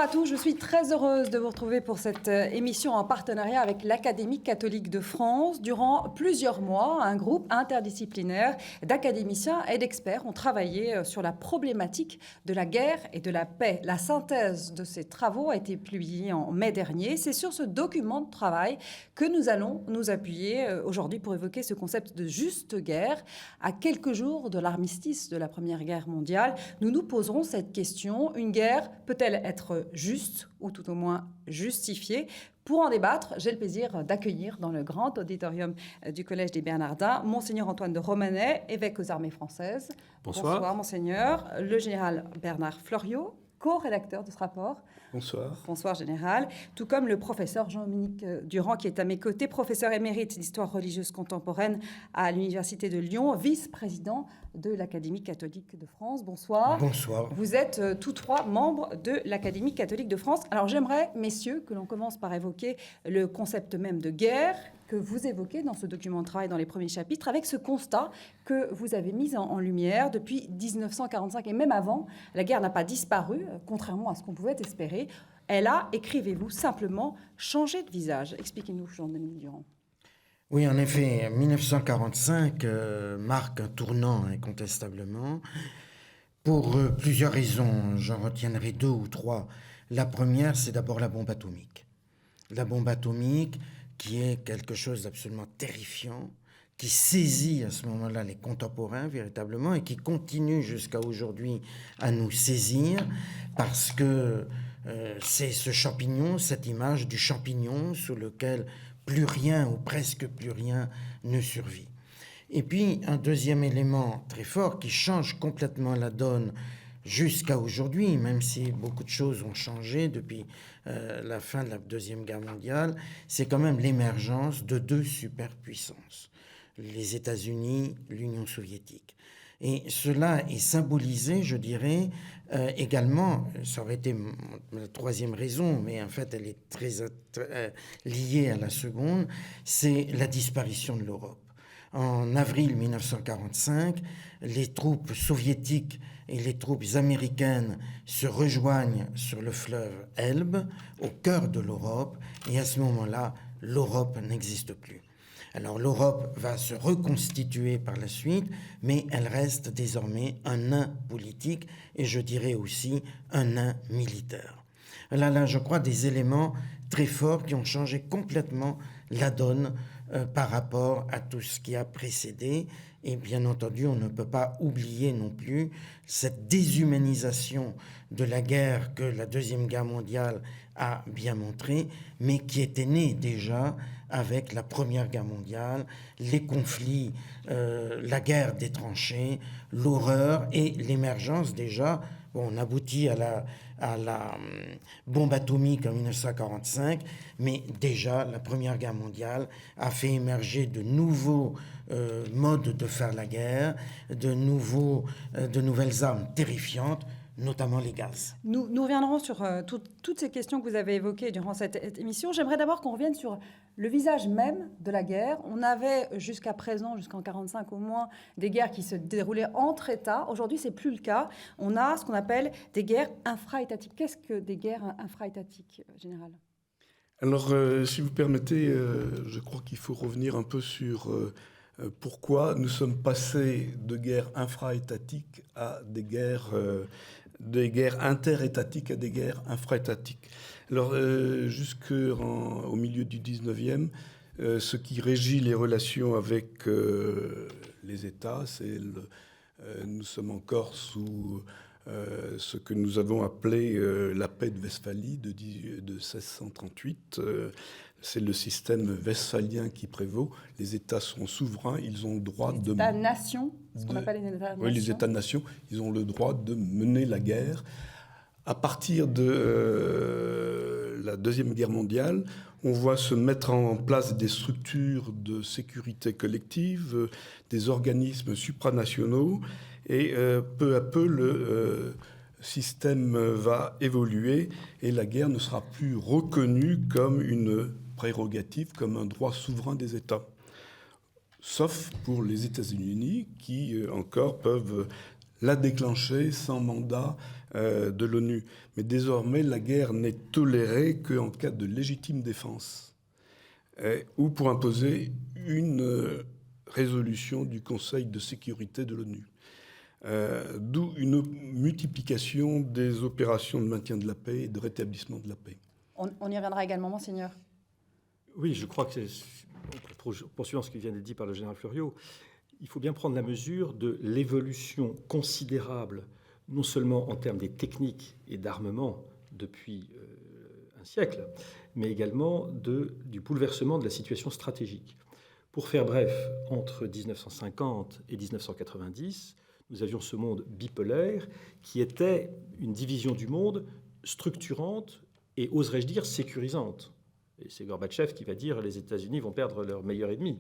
à tous, je suis très heureuse de vous retrouver pour cette émission en partenariat avec l'Académie catholique de France. Durant plusieurs mois, un groupe interdisciplinaire d'académiciens et d'experts ont travaillé sur la problématique de la guerre et de la paix. La synthèse de ces travaux a été publiée en mai dernier. C'est sur ce document de travail que nous allons nous appuyer aujourd'hui pour évoquer ce concept de juste guerre. À quelques jours de l'armistice de la Première Guerre mondiale, nous nous poserons cette question. Une guerre peut-elle être juste ou tout au moins justifiée? Pour en débattre, j'ai le plaisir d'accueillir dans le grand auditorium du Collège des Bernardins Monseigneur Antoine de Romanet, évêque aux armées françaises. Bonsoir. Bonsoir, Monseigneur. Le général Bernard Fleuriot, co-rédacteur de ce rapport. Bonsoir. Bonsoir, Général. Tout comme le professeur Jean-Dominique Durand, qui est à mes côtés, professeur émérite d'histoire religieuse contemporaine à l'Université de Lyon, vice-président de l'Académie catholique de France. Bonsoir. Bonsoir. Vous êtes tous trois membres de l'Académie catholique de France. Alors j'aimerais, messieurs, que l'on commence par évoquer le concept même de guerre que vous évoquez dans ce document de travail dans les premiers chapitres, avec ce constat que vous avez mis en lumière depuis 1945 et même avant. La guerre n'a pas disparu, contrairement à ce qu'on pouvait espérer. Elle a, écrivez-vous, simplement changé de visage. Expliquez-nous, Jean-Dominique Durand. Oui, en effet, 1945 marque un tournant incontestablement pour plusieurs raisons. J'en retiendrai deux ou trois. La première, c'est d'abord la bombe atomique. La bombe atomique qui est quelque chose d'absolument terrifiant, qui saisit à ce moment-là les contemporains véritablement et qui continue jusqu'à aujourd'hui à nous saisir parce que c'est ce champignon, cette image du champignon sous lequel plus rien ou presque plus rien ne survit. Et puis un deuxième élément très fort qui change complètement la donne jusqu'à aujourd'hui, même si beaucoup de choses ont changé depuis la fin de la Deuxième Guerre mondiale, c'est quand même l'émergence de deux superpuissances, les États-Unis, l'Union soviétique. Et cela est symbolisé, je dirais, également, ça aurait été la troisième raison, mais en fait elle est très liée à la seconde, c'est la disparition de l'Europe. En avril 1945, les troupes soviétiques et les troupes américaines se rejoignent sur le fleuve Elbe, au cœur de l'Europe, et à ce moment-là, l'Europe n'existe plus. Alors l'Europe va se reconstituer par la suite, mais elle reste désormais un nain politique et je dirais aussi un nain militaire. Là, je crois, des éléments très forts qui ont changé complètement la donne par rapport à tout ce qui a précédé. Et bien entendu, on ne peut pas oublier non plus cette déshumanisation de la guerre que la Deuxième Guerre mondiale a bien montré, mais qui était née déjà avec la Première Guerre mondiale, les conflits, la guerre des tranchées, l'horreur et l'émergence déjà. Bon, on aboutit à la bombe atomique en 1945, mais déjà la Première Guerre mondiale a fait émerger de nouveaux modes de faire la guerre, de nouvelles armes terrifiantes, notamment les gaz. Nous reviendrons sur toutes ces questions que vous avez évoquées durant cette émission. J'aimerais d'abord qu'on revienne sur le visage même de la guerre. On avait jusqu'à présent, jusqu'en 1945 au moins, des guerres qui se déroulaient entre États. Aujourd'hui, ce n'est plus le cas. On a ce qu'on appelle des guerres infra-étatiques. Qu'est-ce que des guerres infra-étatiques, Général ? Alors, si vous permettez, je crois qu'il faut revenir un peu sur pourquoi nous sommes passés de guerres infra-étatiques à des guerres interétatiques à des guerres infra-étatiques. Alors, jusqu'au milieu du 19e, ce qui régit les relations avec les États, nous sommes encore sous ce que nous avons appelé la paix de Westphalie de 1638. C'est le système westphalien qui prévaut. Les États sont souverains, ils ont le droit de... Les États-nations, ce qu'on appelle les États-nations. Oui, les États-nations, ils ont le droit de mener la guerre. À partir de la Deuxième Guerre mondiale, on voit se mettre en place des structures de sécurité collective, des organismes supranationaux, et peu à peu, le système va évoluer et la guerre ne sera plus reconnue comme une prérogative, comme un droit souverain des États. Sauf pour les États-Unis qui encore peuvent l'a déclenché sans mandat de l'ONU. Mais désormais, la guerre n'est tolérée qu'en cas de légitime défense ou pour imposer une résolution du Conseil de sécurité de l'ONU. D'où une multiplication des opérations de maintien de la paix et de rétablissement de la paix. On y reviendra également, Monseigneur. Oui, je crois que, poursuivant ce qui vient d'être dit par le général Fleuriot, il faut bien prendre la mesure de l'évolution considérable, non seulement en termes des techniques et d'armement depuis un siècle, mais également du bouleversement de la situation stratégique. Pour faire bref, entre 1950 et 1990, nous avions ce monde bipolaire qui était une division du monde structurante et, oserais-je dire, sécurisante. Et c'est Gorbatchev qui va dire « les États-Unis vont perdre leur meilleur ennemi ».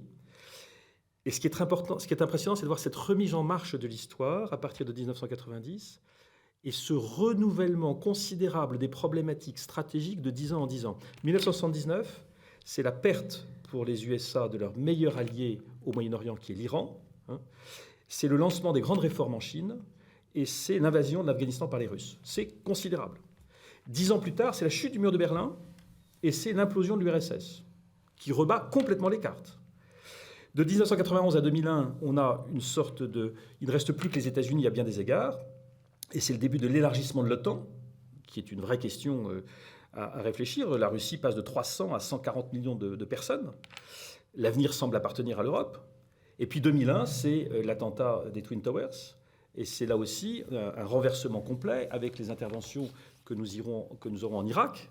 Et ce qui est impressionnant, c'est de voir cette remise en marche de l'histoire à partir de 1990 et ce renouvellement considérable des problématiques stratégiques de 10 ans en 10 ans. 1979, c'est la perte pour les USA de leur meilleur allié au Moyen-Orient, qui est l'Iran. C'est le lancement des grandes réformes en Chine et c'est l'invasion de l'Afghanistan par les Russes. C'est considérable. 10 ans plus tard, c'est la chute du mur de Berlin et c'est l'implosion de l'URSS, qui rebat complètement les cartes. De 1991 à 2001, on a une sorte de... Il ne reste plus que les États-Unis à bien des égards, et c'est le début de l'élargissement de l'OTAN, qui est une vraie question à réfléchir. La Russie passe de 300 à 140 millions de personnes. L'avenir semble appartenir à l'Europe. Et puis 2001, c'est l'attentat des Twin Towers, et c'est là aussi un renversement complet avec les interventions que nous aurons en Irak.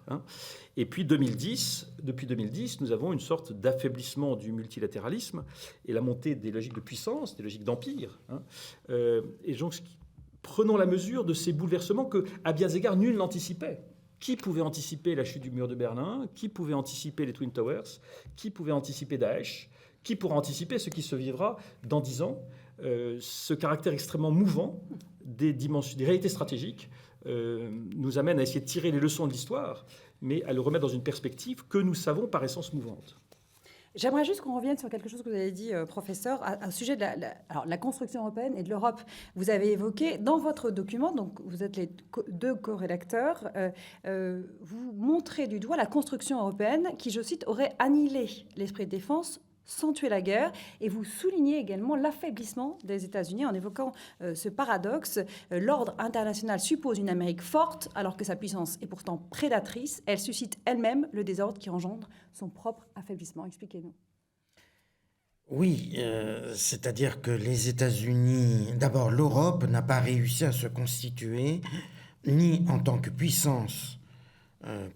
Et puis depuis 2010, nous avons une sorte d'affaiblissement du multilatéralisme et la montée des logiques de puissance, des logiques d'empire. Et donc, prenons la mesure de ces bouleversements que, à bien des égards, nul n'anticipait. Qui pouvait anticiper la chute du mur de Berlin? Qui pouvait anticiper les Twin Towers? Qui pouvait anticiper Daesh? Qui pourra anticiper ce qui se vivra dans 10 ans? Ce caractère extrêmement mouvant des réalités stratégiques nous amène à essayer de tirer les leçons de l'histoire, mais à le remettre dans une perspective que nous savons par essence mouvante. J'aimerais juste qu'on revienne sur quelque chose que vous avez dit, professeur, au sujet de la construction européenne et de l'Europe. Vous avez évoqué dans votre document, donc vous êtes les deux co-rédacteurs, vous montrez du doigt la construction européenne qui, je cite, aurait annihilé l'esprit de défense sans tuer la guerre, et vous soulignez également l'affaiblissement des États-Unis en évoquant ce paradoxe. L'ordre international suppose une Amérique forte, alors que sa puissance est pourtant prédatrice. Elle suscite elle-même le désordre qui engendre son propre affaiblissement. Expliquez-nous. Oui, c'est-à-dire que les États-Unis, d'abord l'Europe n'a pas réussi à se constituer ni en tant que puissance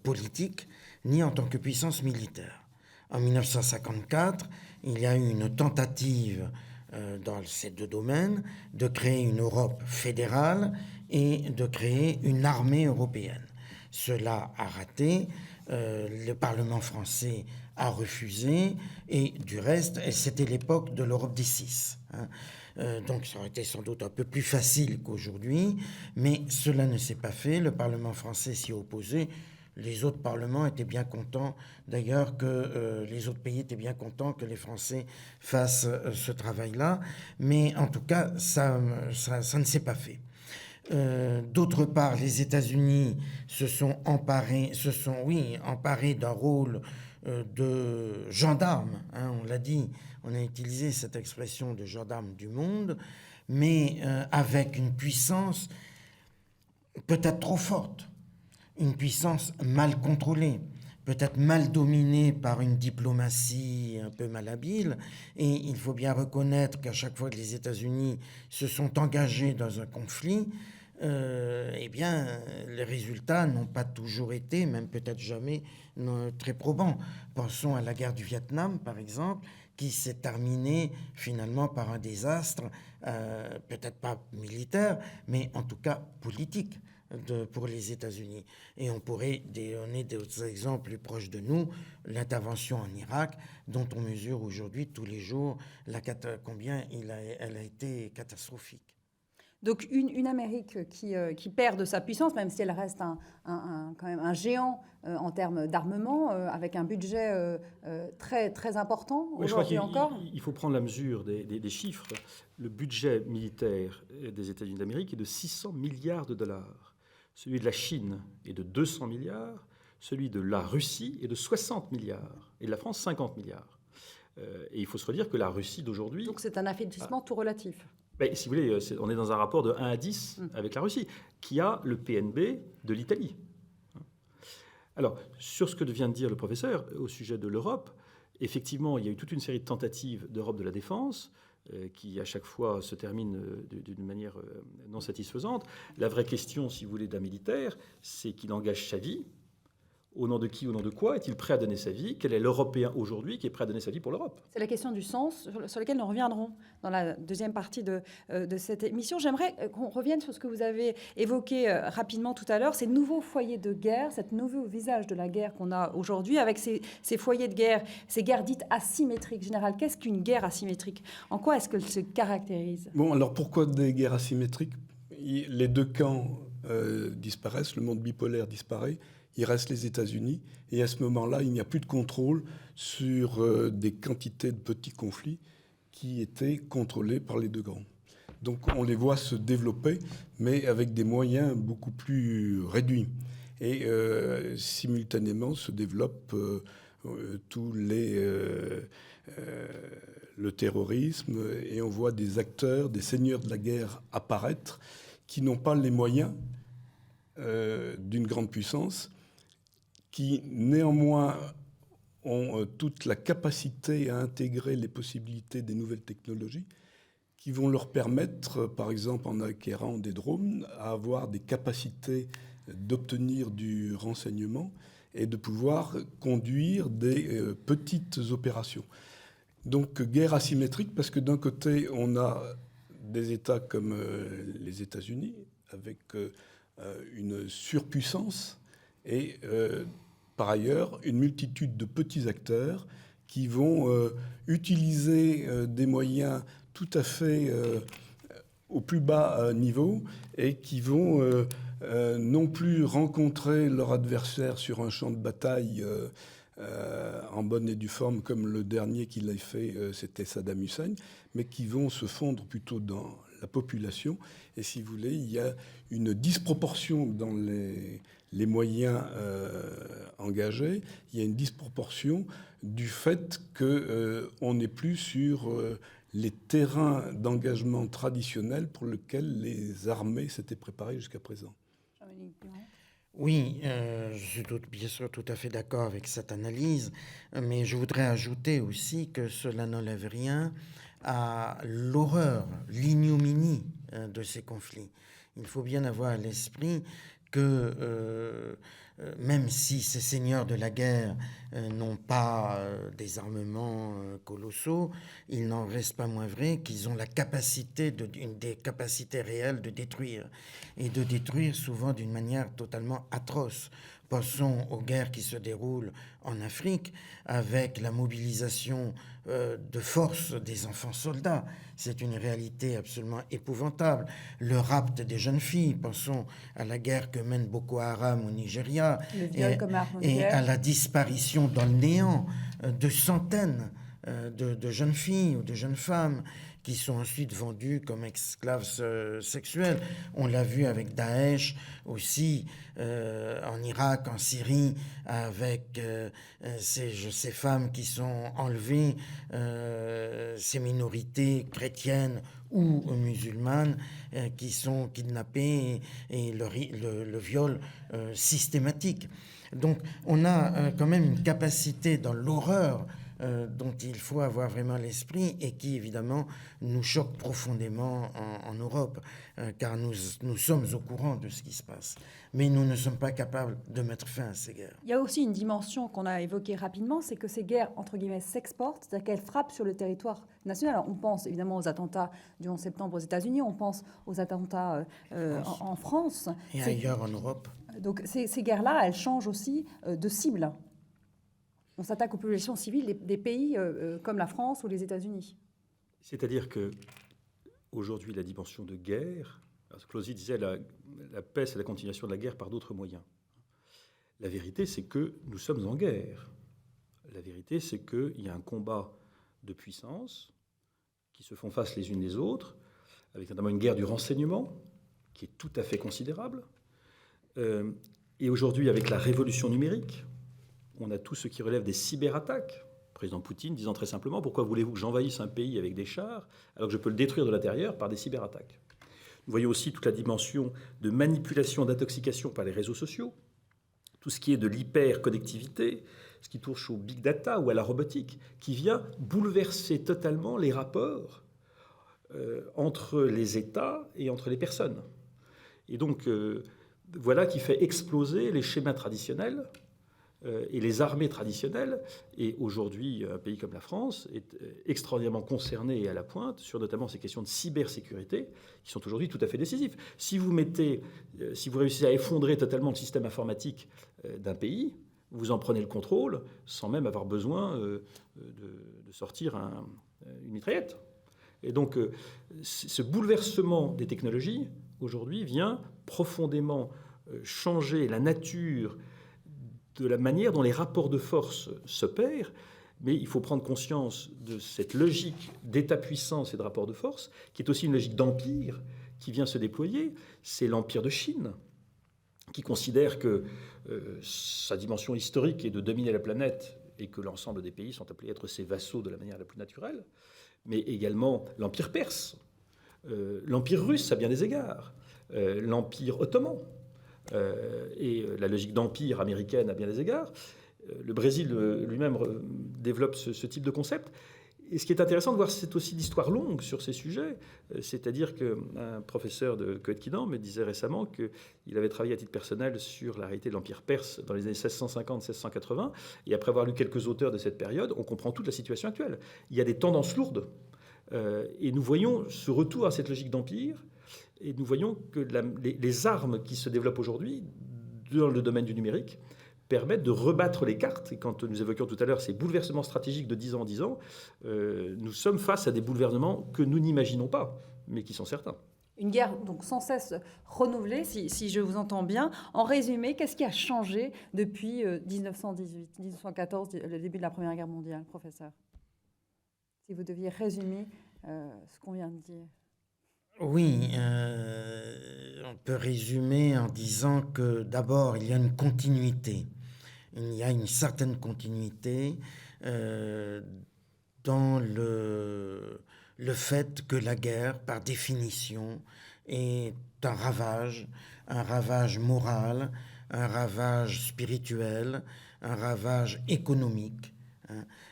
politique, ni en tant que puissance militaire. En 1954, il y a eu une tentative dans ces deux domaines de créer une Europe fédérale et de créer une armée européenne. Cela a raté, le Parlement français a refusé et du reste, c'était l'époque de l'Europe des six. Donc ça aurait été sans doute un peu plus facile qu'aujourd'hui, mais cela ne s'est pas fait. Le Parlement français s'y est opposé. Les autres parlements étaient bien contents, d'ailleurs, que les autres pays étaient bien contents que les Français fassent ce travail-là. Mais en tout cas, ça ne s'est pas fait. D'autre part, les États-Unis se sont emparés d'un rôle de gendarme. On l'a dit, on a utilisé cette expression de gendarme du monde, mais avec une puissance peut-être trop forte. Une puissance mal contrôlée, peut-être mal dominée par une diplomatie un peu malhabile. Et il faut bien reconnaître qu'à chaque fois que les États-Unis se sont engagés dans un conflit, eh bien, les résultats n'ont pas toujours été, même peut-être jamais, très probants. Pensons à la guerre du Vietnam, par exemple, qui s'est terminée finalement par un désastre, peut-être pas militaire, mais en tout cas politique. Pour les États-Unis. Et on pourrait donner d'autres exemples plus proches de nous, l'intervention en Irak, dont on mesure aujourd'hui tous les jours combien elle a été catastrophique. Donc une Amérique qui perd de sa puissance, même si elle reste quand même un géant en termes d'armement, avec un budget très, très important Oui, je crois aujourd'hui encore. il faut prendre la mesure des chiffres. Le budget militaire des États-Unis d'Amérique est de 600 milliards de dollars. Celui de la Chine est de 200 milliards. Celui de la Russie est de 60 milliards. Et de la France, 50 milliards. Et il faut se redire que la Russie d'aujourd'hui... Donc c'est un affaiblissement tout relatif. Ben, si vous voulez, on est dans un rapport de 1 à 10 avec la Russie, qui a le PNB de l'Italie. Alors, sur ce que vient de dire le professeur au sujet de l'Europe, effectivement, il y a eu toute une série de tentatives d'Europe de la défense qui, à chaque fois, se terminent d'une manière non satisfaisante. La vraie question, si vous voulez, d'un militaire, c'est qu'il engage sa vie. Au nom de qui, au nom de quoi est-il prêt à donner sa vie? Quel est l'Européen aujourd'hui qui est prêt à donner sa vie pour l'Europe? C'est la question du sens sur laquelle nous reviendrons dans la deuxième partie de cette émission. J'aimerais qu'on revienne sur ce que vous avez évoqué rapidement tout à l'heure, ces nouveaux foyers de guerre, cet nouveau visage de la guerre qu'on a aujourd'hui avec ces foyers de guerre, ces guerres dites asymétriques. Général, qu'est-ce qu'une guerre asymétrique? En quoi est-ce qu'elle se caractérise? Bon, alors pourquoi des guerres asymétriques? Les deux camps disparaissent, le monde bipolaire disparaît. Il reste les États-Unis, et à ce moment-là, il n'y a plus de contrôle sur des quantités de petits conflits qui étaient contrôlés par les deux grands. Donc on les voit se développer, mais avec des moyens beaucoup plus réduits. Et simultanément se développe le terrorisme, et on voit des acteurs, des seigneurs de la guerre apparaître, qui n'ont pas les moyens d'une grande puissance, qui néanmoins ont toute la capacité à intégrer les possibilités des nouvelles technologies, qui vont leur permettre, par exemple en acquérant des drones, à avoir des capacités d'obtenir du renseignement et de pouvoir conduire des petites opérations. Donc guerre asymétrique, parce que d'un côté, on a des États comme les États-Unis, avec une surpuissance, et par ailleurs, une multitude de petits acteurs qui vont utiliser des moyens tout à fait au plus bas niveau, et qui vont non plus rencontrer leur adversaire sur un champ de bataille en bonne et due forme, comme le dernier qui l'a fait, c'était Saddam Hussein, mais qui vont se fondre plutôt dans la population. Et si vous voulez, il y a une disproportion dans les moyens engagés. Il y a une disproportion du fait qu'on n'est plus sur les terrains d'engagement traditionnels pour lesquels les armées s'étaient préparées jusqu'à présent. Oui, je suis bien sûr tout à fait d'accord avec cette analyse, mais je voudrais ajouter aussi que cela n'enlève rien à l'horreur, l'ignominie de ces conflits. Il faut bien avoir à l'esprit que même si ces seigneurs de la guerre n'ont pas des armements colossaux, il n'en reste pas moins vrai qu'ils ont la capacité, des capacités réelles de détruire, et de détruire souvent d'une manière totalement atroce. Pensons aux guerres qui se déroulent en Afrique avec la mobilisation de force des enfants soldats. C'est une réalité absolument épouvantable. Le rapt des jeunes filles, pensons à la guerre que mène Boko Haram au Nigeria, et à la disparition dans le néant de centaines de jeunes filles ou de jeunes femmes qui sont ensuite vendues comme esclaves sexuels. On l'a vu avec Daesh aussi, en Irak, en Syrie, avec ces femmes qui sont enlevées, ces minorités chrétiennes ou musulmanes qui sont kidnappées, et le viol systématique. Donc on a quand même une capacité dans l'horreur dont il faut avoir vraiment l'esprit, et qui évidemment nous choque profondément en Europe, car nous sommes au courant de ce qui se passe, mais nous ne sommes pas capables de mettre fin à ces guerres. Il y a aussi une dimension qu'on a évoquée rapidement, c'est que ces guerres, entre guillemets, s'exportent, c'est-à-dire qu'elles frappent sur le territoire national. Alors, on pense évidemment aux attentats du 11 septembre aux États-Unis, on pense aux attentats en France. Et ailleurs en Europe. Donc ces guerres-là, elles changent aussi de cible. On s'attaque aux populations civiles des pays comme la France ou les États-Unis. C'est-à-dire que aujourd'hui, la dimension de guerre Clausy disait la paix, c'est la continuation de la guerre par d'autres moyens. La vérité, c'est que nous sommes en guerre. La vérité, c'est qu'il y a un combat de puissances qui se font face les unes les autres, avec notamment une guerre du renseignement qui est tout à fait considérable. Et aujourd'hui, avec la révolution numérique, on a tout ce qui relève des cyberattaques. Le président Poutine disant très simplement « Pourquoi voulez-vous que j'envahisse un pays avec des chars alors que je peux le détruire de l'intérieur par des cyberattaques ?» Nous voyons aussi toute la dimension de manipulation, d'intoxication par les réseaux sociaux, tout ce qui est de l'hyper-connectivité, ce qui touche au big data ou à la robotique, qui vient bouleverser totalement les rapports entre les États et entre les personnes. Et donc, voilà qui fait exploser les schémas traditionnels et les armées traditionnelles. Et aujourd'hui, un pays comme la France est extraordinairement concerné et à la pointe sur notamment ces questions de cybersécurité qui sont aujourd'hui tout à fait décisives. Si vous réussissez à effondrer totalement le système informatique d'un pays, vous en prenez le contrôle sans même avoir besoin de sortir une mitraillette. Et donc, ce bouleversement des technologies, aujourd'hui, vient profondément changer la nature de la manière dont les rapports de force s'opèrent, mais il faut prendre conscience de cette logique d'état-puissance et de rapport de force, qui est aussi une logique d'empire qui vient se déployer. C'est l'empire de Chine, qui considère que sa dimension historique est de dominer la planète et que l'ensemble des pays sont appelés à être ses vassaux de la manière la plus naturelle, mais également l'empire perse, l'empire russe à bien des égards, l'empire ottoman, et la logique d'empire américaine à bien des égards. Le Brésil lui-même développe ce type de concept. Et ce qui est intéressant de voir, c'est aussi l'histoire longue sur ces sujets. C'est-à-dire qu'un professeur de Coët-Quidam me disait récemment qu'il avait travaillé à titre personnel sur la réalité de l'Empire perse dans les années 1650-1680. Et après avoir lu quelques auteurs de cette période, on comprend toute la situation actuelle. Il y a des tendances lourdes. Et nous voyons ce retour à cette logique d'empire. Et nous voyons que les armes qui se développent aujourd'hui dans le domaine du numérique permettent de rebattre les cartes. Et quand nous évoquions tout à l'heure ces bouleversements stratégiques de 10 ans en 10 ans, nous sommes face à des bouleversements que nous n'imaginons pas, mais qui sont certains. Une guerre donc sans cesse renouvelée, si je vous entends bien. En résumé, qu'est-ce qui a changé depuis 1918, 1914, le début de la Première Guerre mondiale, professeur? Si vous deviez résumer ce qu'on vient de dire. Oui, on peut résumer en disant que d'abord, il y a une continuité. Il y a une certaine continuité dans le fait que la guerre, par définition, est un ravage moral, un ravage spirituel, un ravage économique.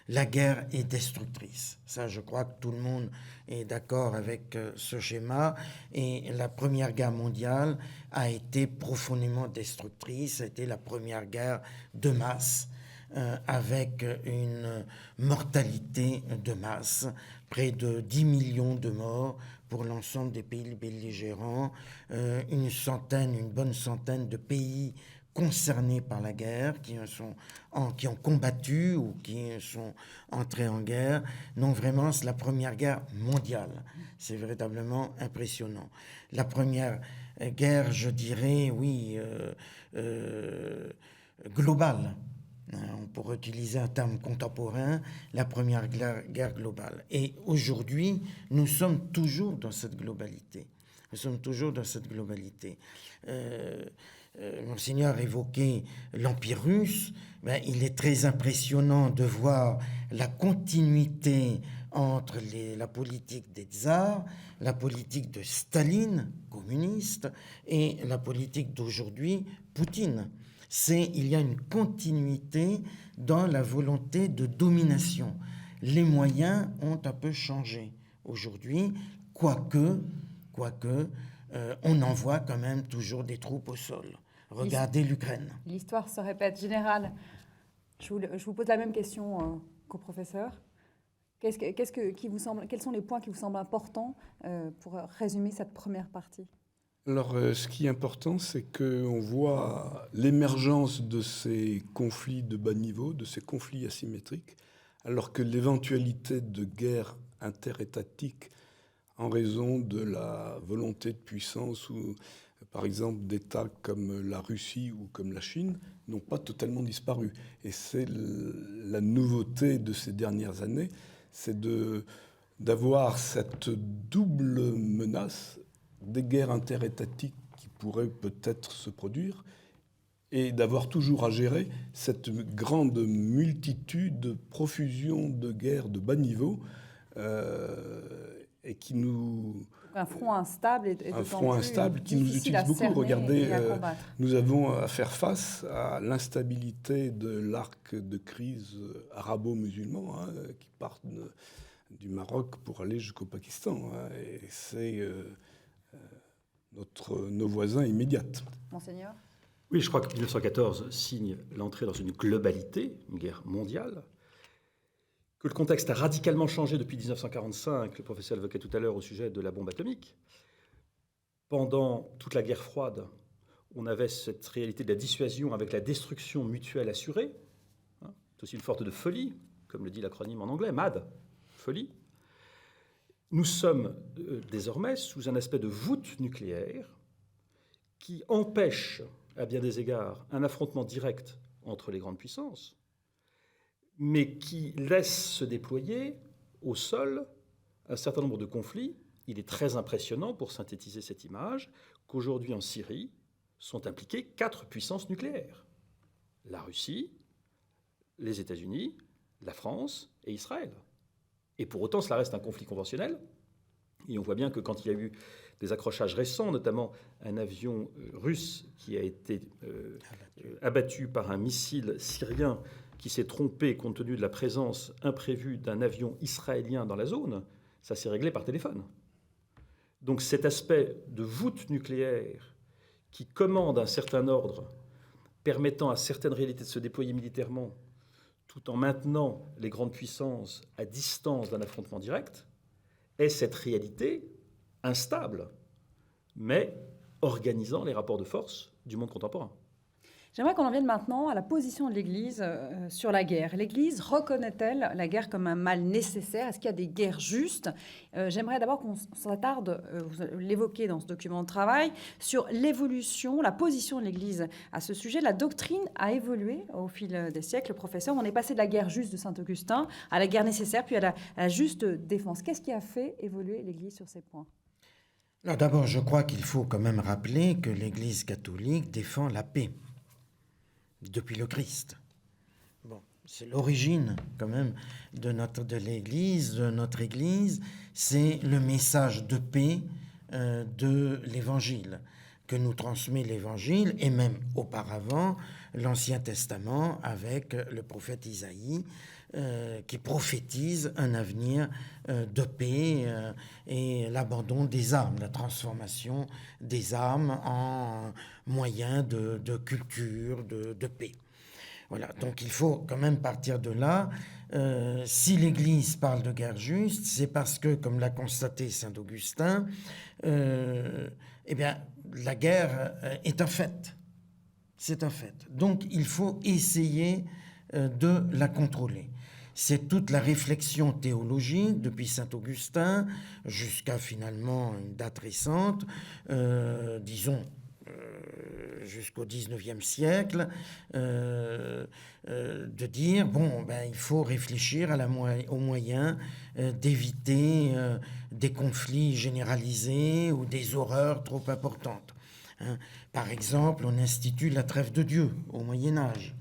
La guerre est destructrice. Ça, je crois que tout le monde est d'accord avec ce schéma. Et la Première Guerre mondiale a été profondément destructrice. C'était la première guerre de masse, avec une mortalité de masse, près de 10 millions de morts pour l'ensemble des pays belligérants, une bonne centaine de pays concernés par la guerre, qui ont combattu ou qui sont entrés en guerre. Non, vraiment, c'est la Première Guerre mondiale. C'est véritablement impressionnant. La Première Guerre, je dirais, oui, globale. On pourrait utiliser un terme contemporain, la Première Guerre globale. Et aujourd'hui, nous sommes toujours dans cette globalité. Nous sommes toujours dans cette globalité. Monseigneur évoquait l'Empire russe. Il est très impressionnant de voir la continuité entre la politique des tsars, la politique de Staline, communiste, et la politique d'aujourd'hui, Poutine. Il y a une continuité dans la volonté de domination. Les moyens ont un peu changé aujourd'hui, quoique on envoie quand même toujours des troupes au sol. Regardez l'Ukraine. L'histoire se répète. Général, je vous pose la même question qu'au professeur. Quels sont les points qui vous semblent importants pour résumer cette première partie? Alors, ce qui est important, c'est qu'on voit l'émergence de ces conflits de bas niveau, de ces conflits asymétriques, alors que l'éventualité de guerres interétatiques en raison de la volonté de puissance ou, par exemple, d'États comme la Russie ou comme la Chine n'ont pas totalement disparu. Et c'est la nouveauté de ces dernières années, c'est d'avoir cette double menace des guerres interétatiques qui pourraient peut-être se produire et d'avoir toujours à gérer cette grande multitude de profusion de guerres de bas niveau et qui nous... Un front instable et un front instable qui nous utilise beaucoup. Regardez, nous avons à faire face à l'instabilité de l'arc de crise arabo-musulman qui part du Maroc pour aller jusqu'au Pakistan. Et c'est nos voisins immédiats. Monseigneur ? Oui, je crois que 1914 signe l'entrée dans une globalité, une guerre mondiale, que le contexte a radicalement changé depuis 1945, le professeur l'évoquait tout à l'heure au sujet de la bombe atomique. Pendant toute la guerre froide, on avait cette réalité de la dissuasion avec la destruction mutuelle assurée. C'est aussi une forme de folie, comme le dit l'acronyme en anglais, MAD, folie. Nous sommes désormais sous un aspect de voûte nucléaire qui empêche, à bien des égards, un affrontement direct entre les grandes puissances, mais qui laisse se déployer au sol un certain nombre de conflits. Il est très impressionnant, pour synthétiser cette image, qu'aujourd'hui en Syrie sont impliquées 4 puissances nucléaires. La Russie, les États-Unis, la France et Israël. Et pour autant, cela reste un conflit conventionnel. Et on voit bien que quand il y a eu des accrochages récents, notamment un avion russe qui a été abattu par un missile syrien qui s'est trompé compte tenu de la présence imprévue d'un avion israélien dans la zone, ça s'est réglé par téléphone. Donc cet aspect de voûte nucléaire qui commande un certain ordre, permettant à certaines réalités de se déployer militairement, tout en maintenant les grandes puissances à distance d'un affrontement direct, est cette réalité instable, mais organisant les rapports de force du monde contemporain. J'aimerais qu'on en vienne maintenant à la position de l'Église sur la guerre. L'Église reconnaît-elle la guerre comme un mal nécessaire ? Est-ce qu'il y a des guerres justes ? J'aimerais d'abord qu'on s'attarde, vous l'évoquez dans ce document de travail, sur l'évolution, la position de l'Église à ce sujet. La doctrine a évolué au fil des siècles, professeur. On est passé de la guerre juste de Saint-Augustin à la guerre nécessaire, puis à la juste défense. Qu'est-ce qui a fait évoluer l'Église sur ces points ? Non, d'abord, je crois qu'il faut quand même rappeler que l'Église catholique défend la paix depuis le Christ. Bon, c'est l'origine quand même de l'Église, de notre Église, c'est le message de paix de l'Évangile, que nous transmet l'Évangile, et même auparavant l'Ancien Testament avec le prophète Isaïe, qui prophétise un avenir de paix et l'abandon des armes, la transformation des armes en moyen de culture, de paix. Voilà, donc il faut quand même partir de là. Si l'Église parle de guerre juste, c'est parce que, comme l'a constaté saint Augustin, eh bien, la guerre est un fait. C'est un fait. Donc il faut essayer de la contrôler. C'est toute la réflexion théologique depuis saint Augustin jusqu'à finalement une date récente, disons jusqu'au XIXe siècle, de dire bon, ben, il faut réfléchir aux moyens d'éviter des conflits généralisés ou des horreurs trop importantes. Par exemple, on institue la trêve de Dieu au Moyen Âge.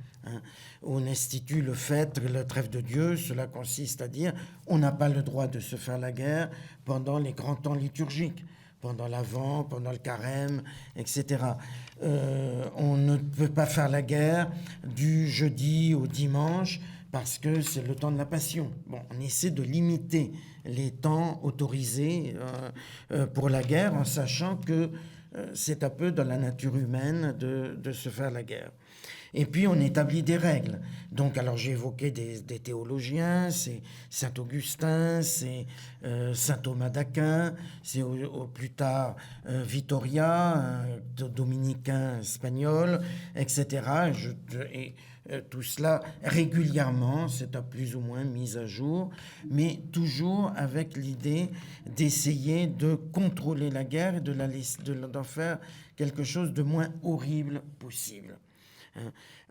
On institue le fait que la trêve de Dieu, cela consiste à dire on n'a pas le droit de se faire la guerre pendant les grands temps liturgiques, pendant l'Avent, pendant le Carême, etc. On ne peut pas faire la guerre du jeudi au dimanche parce que c'est le temps de la Passion. Bon, on essaie de limiter les temps autorisés pour la guerre en sachant que c'est un peu dans la nature humaine de se faire la guerre. Et puis on établit des règles. Donc, alors j'ai évoqué des théologiens, c'est saint Augustin, c'est saint Thomas d'Aquin, c'est plus tard Vittoria, un dominicain espagnol, etc. Tout cela régulièrement, c'est à plus ou moins mis à jour, mais toujours avec l'idée d'essayer de contrôler la guerre et d'en faire quelque chose de moins horrible possible.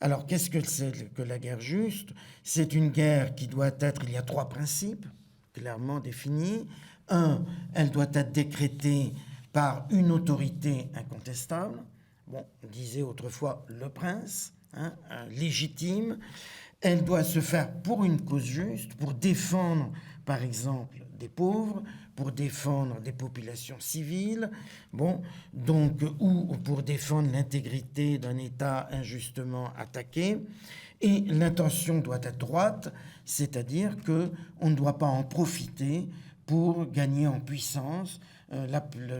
Alors, qu'est-ce que c'est que la guerre juste? C'est une guerre qui doit être... Il y a 3 principes clairement définis. 1, elle doit être décrétée par une autorité incontestable. Bon, on disait autrefois le prince, légitime. Elle doit se faire pour une cause juste, pour défendre, par exemple, des pauvres, pour défendre des populations civiles, ou pour défendre l'intégrité d'un État injustement attaqué. Et l'intention doit être droite, c'est-à-dire qu'on ne doit pas en profiter pour gagner en puissance.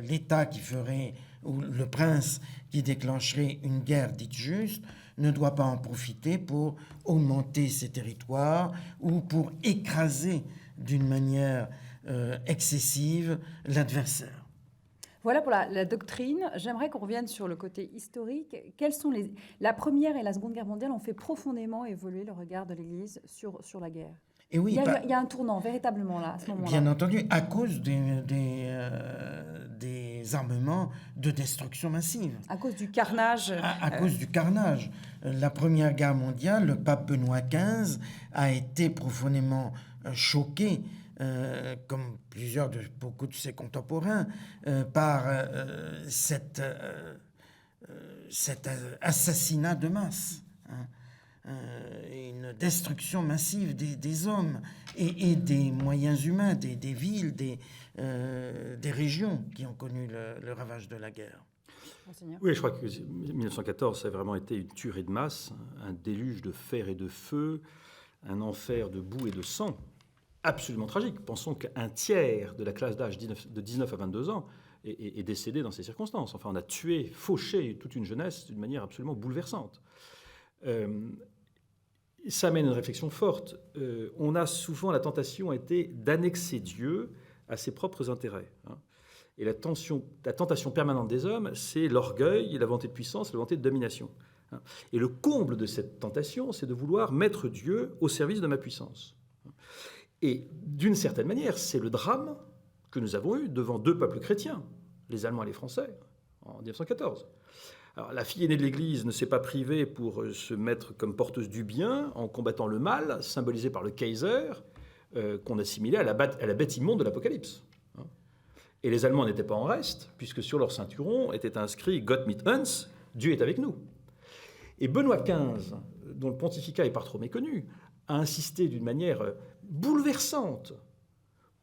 L'État qui ferait, ou le prince qui déclencherait une guerre dite juste, ne doit pas en profiter pour augmenter ses territoires ou pour écraser d'une manière excessive l'adversaire. Voilà pour la doctrine. J'aimerais qu'on revienne sur le côté historique. La Première et la Seconde Guerre mondiale ont fait profondément évoluer le regard de l'Église sur la guerre. Et oui, il y a un tournant véritablement là, à ce moment-là. Bien entendu, à cause des armements de destruction massive. À cause du carnage. À cause du carnage. La Première Guerre mondiale, le pape Benoît XV a été profondément choqué, comme beaucoup de ses contemporains, par cet assassinat de masse. Une destruction massive des hommes et des moyens humains, des villes, des régions qui ont connu le ravage de la guerre. Oui, je crois que 1914, ça a vraiment été une tuerie de masse, un déluge de fer et de feu, un enfer de boue et de sang, absolument tragique. Pensons qu'un tiers de la classe d'âge de 19 à 22 ans est décédé dans ces circonstances. Enfin, on a tué, fauché toute une jeunesse d'une manière absolument bouleversante. Ça amène une réflexion forte. On a souvent, la tentation a été d'annexer Dieu à ses propres intérêts. Et la tentation permanente des hommes, c'est l'orgueil, la volonté de puissance, la volonté de domination. Et le comble de cette tentation, c'est de vouloir mettre Dieu au service de ma puissance. Et d'une certaine manière, c'est le drame que nous avons eu devant 2 peuples chrétiens, les Allemands et les Français, en 1914. Alors, la fille aînée de l'Église ne s'est pas privée pour se mettre comme porteuse du bien en combattant le mal, symbolisé par le Kaiser, qu'on assimilait à la bête immonde de l'Apocalypse. Et les Allemands n'étaient pas en reste, puisque sur leur ceinturon était inscrit « Gott mit uns », Dieu est avec nous. Et Benoît XV, dont le pontificat est pas trop méconnu, a insisté d'une manière bouleversante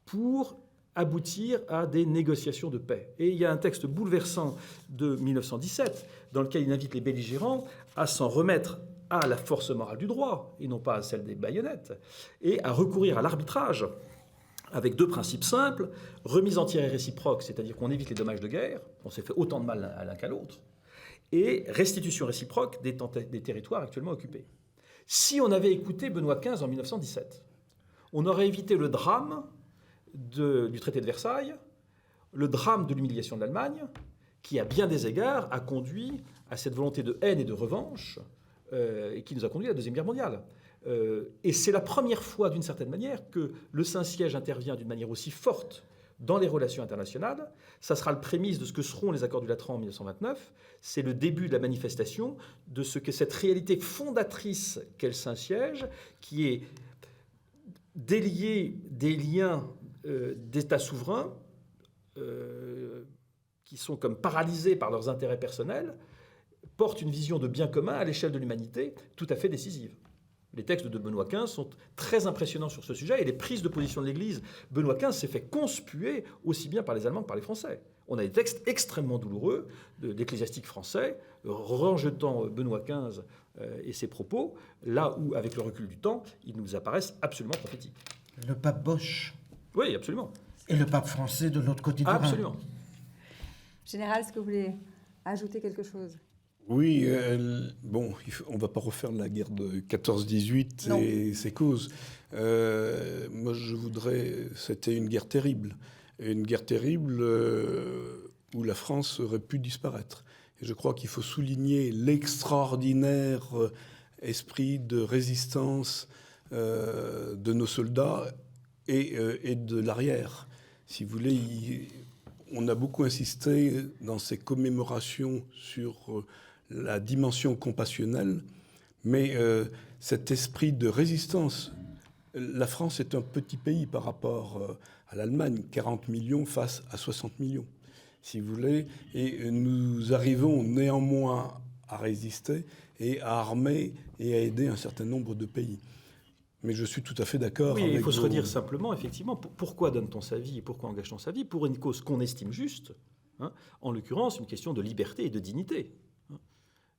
pour aboutir à des négociations de paix. Et il y a un texte bouleversant de 1917 dans lequel il invite les belligérants à s'en remettre à la force morale du droit, et non pas à celle des baïonnettes, et à recourir à l'arbitrage avec 2 principes simples, remise entière et réciproque, c'est-à-dire qu'on évite les dommages de guerre, on s'est fait autant de mal à l'un qu'à l'autre, et restitution réciproque des territoires actuellement occupés. Si on avait écouté Benoît XV en 1917, on aurait évité le drame du traité de Versailles, le drame de l'humiliation de l'Allemagne, qui à bien des égards a conduit à cette volonté de haine et de revanche, et qui nous a conduit à la Deuxième Guerre mondiale. Et c'est la première fois, d'une certaine manière, que le Saint-Siège intervient d'une manière aussi forte dans les relations internationales. Ça sera le prémisse de ce que seront les accords du Latran en 1929. C'est le début de la manifestation de ce que cette réalité fondatrice qu'est le Saint-Siège, qui est délier des liens d'États souverains qui sont comme paralysés par leurs intérêts personnels, porte une vision de bien commun à l'échelle de l'humanité tout à fait décisive. Les textes de Benoît XV sont très impressionnants sur ce sujet et les prises de position de l'Église, Benoît XV s'est fait conspuer aussi bien par les Allemands que par les Français. On a des textes extrêmement douloureux d'ecclésiastiques français rejetant Benoît XV et ses propos, là où, avec le recul du temps, ils nous apparaissent absolument prophétiques. Le pape Bosch. Oui, absolument. Et le pape français de l'autre côté du Rhin. Absolument. Général, est-ce que vous voulez ajouter quelque chose ? Oui, on ne va pas refaire la guerre de 14-18 et ses causes. Moi, c'était une guerre terrible. Une guerre terrible où la France aurait pu disparaître. Et je crois qu'il faut souligner l'extraordinaire esprit de résistance de nos soldats et de l'arrière. Si vous voulez, on a beaucoup insisté dans ces commémorations sur la dimension compassionnelle, mais cet esprit de résistance, la France est un petit pays par rapport à l'Allemagne, 40 millions face à 60 millions, si vous voulez, et nous arrivons néanmoins à résister et à armer et à aider un certain nombre de pays. Mais je suis tout à fait d'accord. Oui, il faut se redire simplement, effectivement, pourquoi donne-t-on sa vie et pourquoi engage-t-on sa vie? Pour une cause qu'on estime juste, hein, en l'occurrence une question de liberté et de dignité.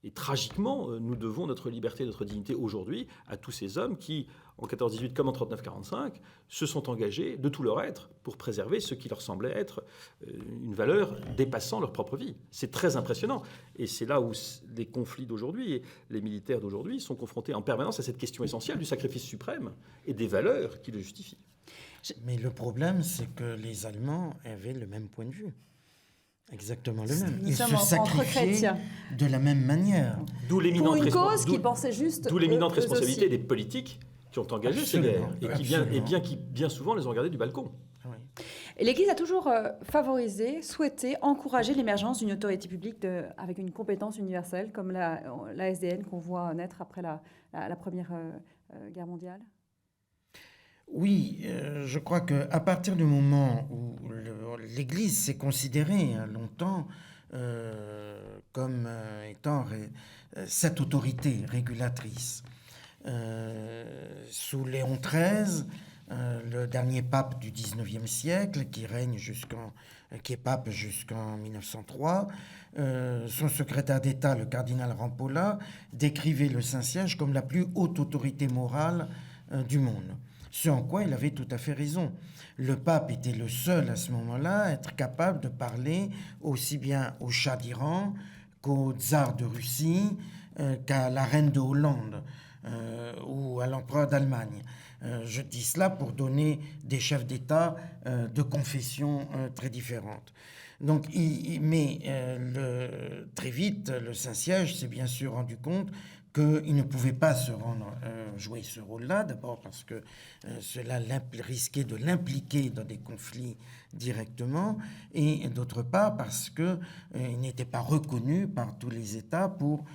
Et tragiquement, nous devons notre liberté et notre dignité aujourd'hui à tous ces hommes qui, en 14-18 comme en 39-45, se sont engagés de tout leur être pour préserver ce qui leur semblait être une valeur dépassant leur propre vie. C'est très impressionnant. Et c'est là où les conflits d'aujourd'hui et les militaires d'aujourd'hui sont confrontés en permanence à cette question essentielle du sacrifice suprême et des valeurs qui le justifient. Mais le problème, c'est que les Allemands avaient le même point de vue. Exactement le même. Ils se sacrifiaient de la même manière. Pour une cause qui pensait juste... D'où l'éminente responsabilité des politiques qui ont engagé ces guerres et qui bien souvent les ont regardées du balcon. Oui. L'Église a toujours favorisé, souhaité, encouragé l'émergence d'une autorité publique avec une compétence universelle comme la SDN qu'on voit naître après la Première Guerre mondiale. Oui, je crois qu'à partir du moment où l'Église s'est considérée longtemps comme étant cette autorité régulatrice, sous Léon XIII, le dernier pape du XIXe siècle, qui est pape jusqu'en 1903, son secrétaire d'État, le cardinal Rampolla, décrivait le Saint-Siège comme la plus haute autorité morale du monde. Ce en quoi il avait tout à fait raison. Le pape était le seul à ce moment-là à être capable de parler aussi bien au Shah d'Iran qu'au tsar de Russie, qu'à la reine de Hollande ou à l'empereur d'Allemagne. Je dis cela pour donner des chefs d'État de confessions très différentes. Donc, très vite, le Saint-Siège s'est bien sûr rendu compte qu'il ne pouvait pas jouer ce rôle-là, d'abord parce que cela risquait de l'impliquer dans des conflits directement, et d'autre part parce qu'il n'était pas reconnu par tous les États pour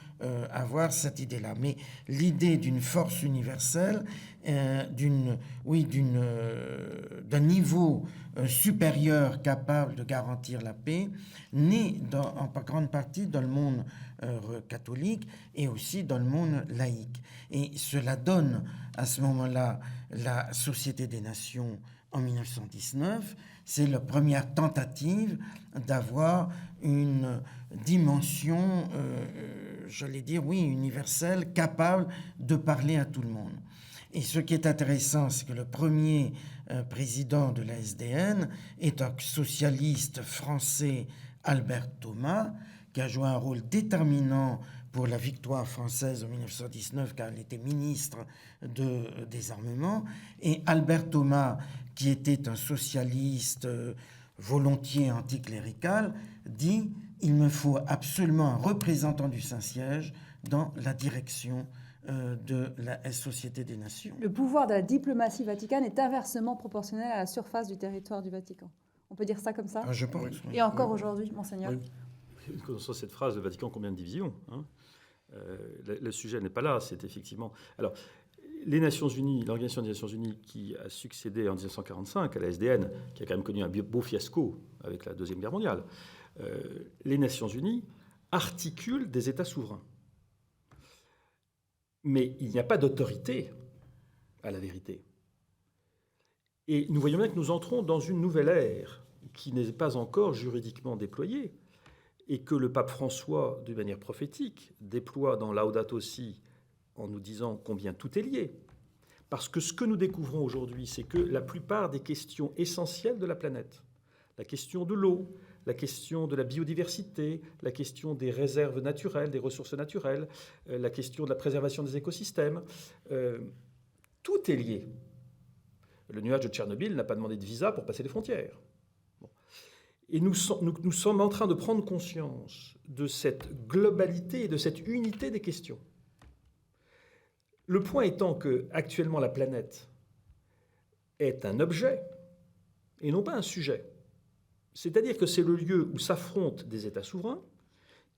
avoir cette idée-là. Mais l'idée d'une force universelle, d'un niveau supérieur capable de garantir la paix, naît en grande partie dans le monde catholique et aussi dans le monde laïque. Et cela donne à ce moment-là la Société des Nations en 1919. C'est la première tentative d'avoir une dimension, universelle, capable de parler à tout le monde. Et ce qui est intéressant, c'est que le premier président de la SDN est un socialiste français, Albert Thomas, qui a joué un rôle déterminant pour la victoire française en 1919, car il était ministre de désarmement. Et Albert Thomas, qui était un socialiste volontiers anticlérical, dit « Il me faut absolument un représentant du Saint-Siège dans la direction de la Société des Nations. » Le pouvoir de la diplomatie vaticane est inversement proportionnel à la surface du territoire du Vatican. On peut dire ça comme ça? Je pense. Et encore aujourd'hui, Monseigneur. Connaissant cette phrase, le Vatican, combien de divisions, hein? Le sujet n'est pas là, c'est effectivement... Alors, les Nations Unies, l'Organisation des Nations Unies qui a succédé en 1945 à la SDN, qui a quand même connu un beau fiasco avec la Deuxième Guerre mondiale, les Nations Unies articulent des États souverains. Mais il n'y a pas d'autorité à la vérité. Et nous voyons bien que nous entrons dans une nouvelle ère qui n'est pas encore juridiquement déployée, et que le pape François, d'une manière prophétique, déploie dans Laudato Si en nous disant combien tout est lié. Parce que ce que nous découvrons aujourd'hui, c'est que la plupart des questions essentielles de la planète, la question de l'eau, la question de la biodiversité, la question des réserves naturelles, des ressources naturelles, la question de la préservation des écosystèmes. Tout est lié. Le nuage de Tchernobyl n'a pas demandé de visa pour passer les frontières. Bon. Et nous sommes en train de prendre conscience de cette globalité et de cette unité des questions. Le point étant que, actuellement, la planète est un objet et non pas un sujet. C'est-à-dire que c'est le lieu où s'affrontent des États souverains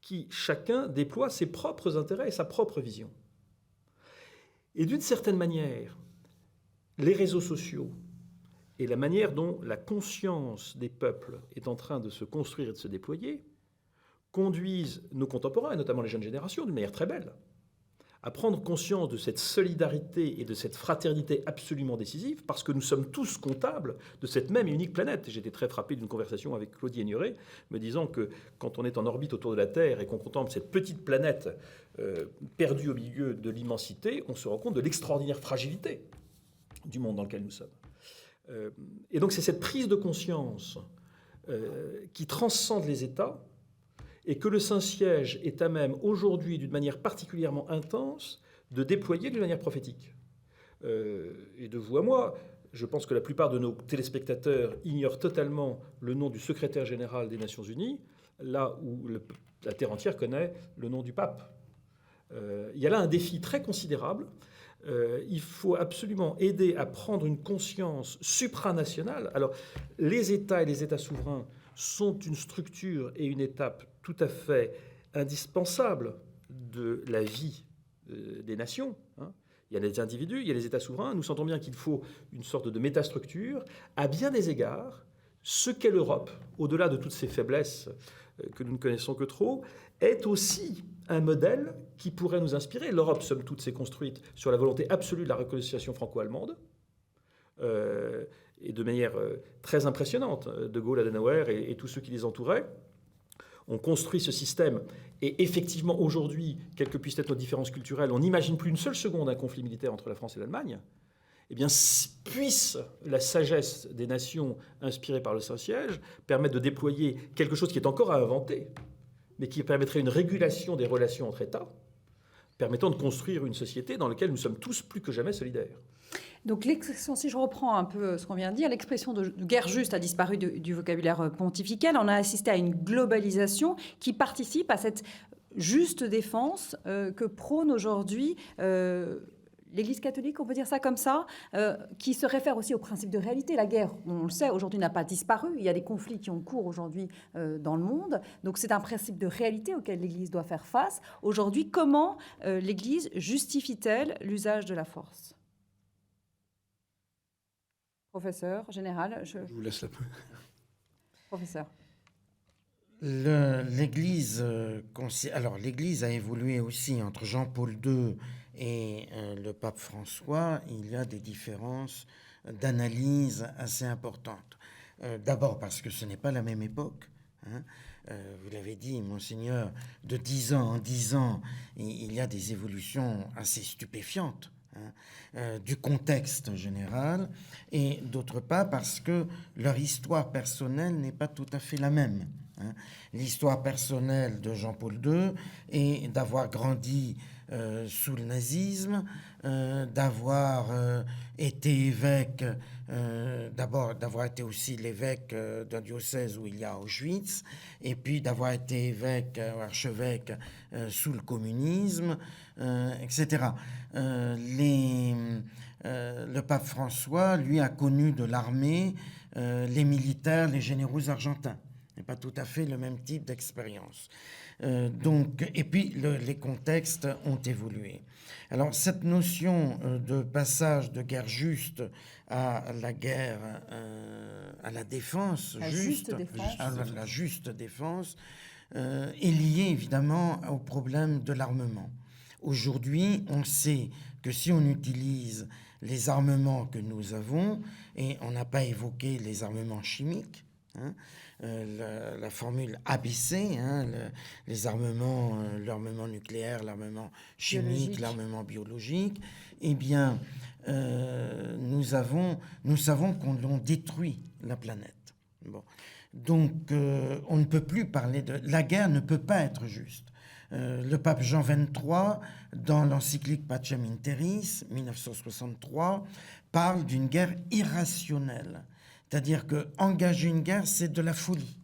qui, chacun, déploie ses propres intérêts et sa propre vision. Et d'une certaine manière, les réseaux sociaux et la manière dont la conscience des peuples est en train de se construire et de se déployer conduisent nos contemporains, et notamment les jeunes générations, d'une manière très belle, à prendre conscience de cette solidarité et de cette fraternité absolument décisive, parce que nous sommes tous comptables de cette même et unique planète. J'étais très frappé d'une conversation avec Claudie Aigneret, me disant que quand on est en orbite autour de la Terre et qu'on contemple cette petite planète perdue au milieu de l'immensité, on se rend compte de l'extraordinaire fragilité du monde dans lequel nous sommes. Et donc c'est cette prise de conscience qui transcende les États, et que le Saint-Siège est à même, aujourd'hui, d'une manière particulièrement intense, de déployer d'une manière prophétique. Et de vous à moi, je pense que la plupart de nos téléspectateurs ignorent totalement le nom du secrétaire général des Nations Unies, là où la Terre entière connaît le nom du pape. Il y a là un défi très considérable. Il faut absolument aider à prendre une conscience supranationale. Alors, les États et les États souverains sont une structure et une étape tout à fait indispensable de la vie des nations. Il y a les individus, il y a les États souverains. Nous sentons bien qu'il faut une sorte de métastructure. À bien des égards, ce qu'est l'Europe, au-delà de toutes ces faiblesses que nous ne connaissons que trop, est aussi un modèle qui pourrait nous inspirer. L'Europe, somme toute, s'est construite sur la volonté absolue de la réconciliation franco-allemande. Et de manière très impressionnante. De Gaulle, Adenauer et tous ceux qui les entouraient ont construit ce système. Et effectivement, aujourd'hui, quelles que puissent être nos différences culturelles, on n'imagine plus une seule seconde un conflit militaire entre la France et l'Allemagne. Eh bien, puisse la sagesse des nations inspirées par le Saint-Siège permettre de déployer quelque chose qui est encore à inventer, mais qui permettrait une régulation des relations entre États, permettant de construire une société dans laquelle nous sommes tous plus que jamais solidaires. Donc l'expression, si je reprends un peu ce qu'on vient de dire, l'expression de guerre juste a disparu du vocabulaire pontifical. On a assisté à une globalisation qui participe à cette juste défense que prône aujourd'hui l'Église catholique, on peut dire ça comme ça, qui se réfère aussi au principe de réalité. La guerre, on le sait, aujourd'hui n'a pas disparu. Il y a des conflits qui ont cours aujourd'hui dans le monde. Donc c'est un principe de réalité auquel l'Église doit faire face. Aujourd'hui, comment l'Église justifie-t-elle l'usage de la force ? Professeur général, je vous laisse la main. Professeur. L'Église a évolué aussi entre Jean-Paul II et le pape François. Il y a des différences d'analyse assez importantes. D'abord parce que ce n'est pas la même époque. Vous l'avez dit, Monseigneur, de 10 ans en 10 ans, il y a des évolutions assez stupéfiantes. Du contexte général, et d'autre part parce que leur histoire personnelle n'est pas tout à fait la même. L'histoire personnelle de Jean-Paul II est d'avoir grandi sous le nazisme, d'avoir été évêque, d'abord d'avoir été aussi l'évêque d'un diocèse où il y a Auschwitz, et puis d'avoir été évêque, archevêque sous le communisme, etc. Le pape François, lui, a connu de l'armée les militaires, les généraux argentins. Ce n'est pas tout à fait le même type d'expérience. Et puis, les contextes ont évolué. Alors, cette notion de passage de guerre juste à la guerre, à la défense juste, à la juste défense, est liée évidemment au problème de l'armement. Aujourd'hui, on sait que si on utilise les armements que nous avons, et on n'a pas évoqué les armements chimiques, la formule ABC, les armements, l'armement nucléaire, l'armement chimique, l'armement biologique, eh bien, nous savons qu'on détruit la planète. Bon. Donc, on ne peut plus parler de... La guerre ne peut pas être juste. Le pape Jean XXIII, dans l'encyclique Pacem in Terris, 1963, parle d'une guerre irrationnelle. C'est-à-dire qu'engager une guerre, c'est de la folie.